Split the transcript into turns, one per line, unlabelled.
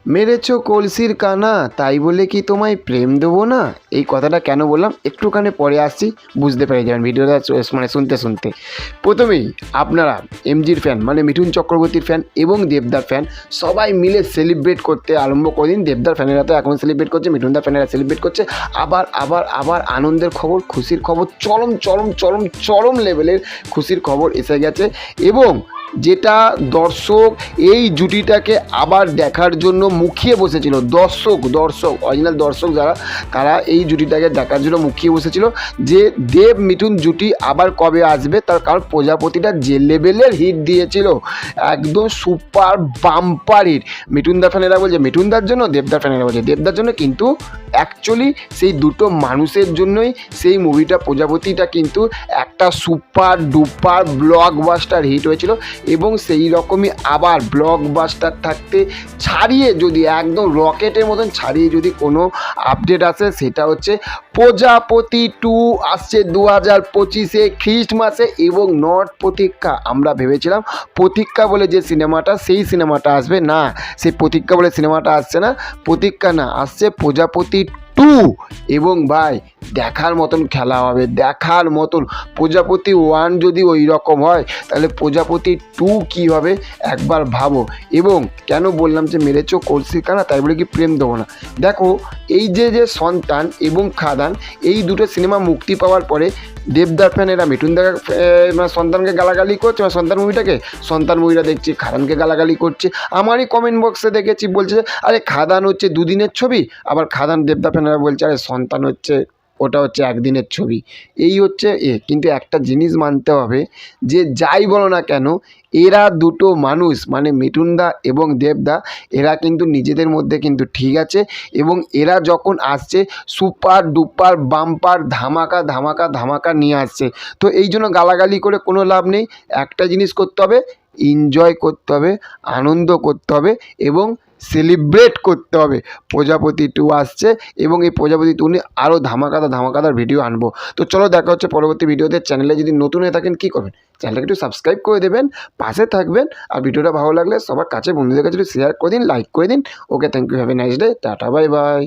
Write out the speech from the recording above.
মেরেছো কলসির কানা, তাই বলে কি তোমায় প্রেম দেবো না? এই কথাটা কেন বললাম একটুখানি পরে আসছি, বুঝতে পেরে যাবেন ভিডিওটা মানে শুনতে শুনতে। প্রথমেই আপনারা এমজির ফ্যান মানে মিঠুন চক্রবর্তীর ফ্যান এবং দেবদার ফ্যান সবাই মিলে সেলিব্রেট করতে আরম্ভ করে দিন। দেবদার ফ্যানেরা তো এখন সেলিব্রেট করছে, মিঠুনদার ফ্যানেরা সেলিব্রেট করছে। আবার আবার আবার আনন্দের খবর, খুশির খবর, চরম চরম চরম চরম লেভেলের খুশির খবর এসে গেছে। এবং যেটা দর্শক এই জুটিটাকে আবার দেখার জন্য মুখিয়ে বসেছিল, দর্শক অরিজিনাল দর্শক যারা, তারা এই জুটিটাকে দেখার জন্য মুখিয়ে বসেছিল যে দেব মিঠুন জুটি আবার কবে আসবে। তার কারণ প্রজাপতিটা যে লেভেলের হিট দিয়েছিল, একদম সুপার বাম্পার হিট। মিঠুনদার ফ্যানেরা বলছে মিঠুনদার জন্য, দেবদার ফ্যানেরা বলছে দেবদার জন্য, কিন্তু অ্যাকচুয়ালি সেই দুটো মানুষের জন্যই সেই মুভিটা প্রজাপতিটা কিন্তু একটা সুপার ডুপার ব্লকবাস্টার হিট হয়েছিল। এবং সেই রকমই আবার ব্লকবাস্টার থাকতে ছাড়িয়ে যদি একদম রকেটের মতন ছাড়িয়ে যদি কোনো আপডেট আসে, সেটা হচ্ছে প্রজাপতি 2 আসছে 2025-এ খ্রিস্টমাসে। এবং নট প্রতীক্ষা, আমরা ভেবেছিলাম প্রতীক্ষা বলে যে সিনেমাটা, সেই সিনেমাটা আসবে না, সেই প্রতীক্ষা বলে সিনেমাটা আসছে না, প্রতীক্ষা না, আসছে প্রজাপতি 2। এবং ভাই দেখার মতন খেলা হবে, দেখার মতন। প্রজাপতি 1 যদি ওই রকম হয়, তাহলে প্রজাপতি 2 কী হবে একবার ভাবো। এবং কেন বললাম যে মেরেছো কলসির কানা, তাই বলে কি প্রেম দেবো না? দেখো, এই যে সন্তান এবং খাদান, এই দুটো সিনেমা মুক্তি পাওয়ার পরে দেবদার ফ্যানেরা মিঠুনদার মানে সন্তানকে গালাগালি করছে, মানে সন্তান মুভিটা দেখছি খাদানকে গালাগালি করছে। আমারই কমেন্ট বক্সে দেখেছি, বলছে আরে খাদান হচ্ছে দুদিনের ছবি, আবার খাদান দেবদার ফ্যানেরা বলছে আরে সন্তান হচ্ছে ওটা হচ্ছে একদিনের ছবি। এই হচ্ছে কিন্তু একটা জিনিস মানতে হবে যে যাই বলো না কেন, এরা দুটো মানুষ মানে মিঠুনদা এবং দেবদা, এরা কিন্তু নিজেদের মধ্যে কিন্তু ঠিক আছে। এবং এরা যখন আসছে সুপার ডুপার বাম্পার ধামাকা ধামাকা ধামাকা নিয়ে আসছে। তো এই জন্য গালাগালি করে কোনো লাভ নেই। একটা জিনিস করতে হবে, এনজয় করতে হবে, আনন্দ করতে হবে এবং সেলিব্রেট করতে হবে। প্রজাপতি 2 আসছে এবং এই প্রজাপতি 2 নিয়ে আরও ধামাকাদার ভিডিও আনবো। তো চলো দেখা হচ্ছে পরবর্তী ভিডিওতে। চ্যানেলে যদি নতুন হয়ে থাকেন কী করবেন, চ্যানেলটাকে একটু সাবস্ক্রাইব করে দেবেন, পাশে থাকবেন। আর ভিডিওটা ভালো লাগলে সবার কাছে বন্ধুদের কাছে একটু শেয়ার করে দিন, লাইক করে দিন। Okay, thank you, have a nice day, tata, bye by.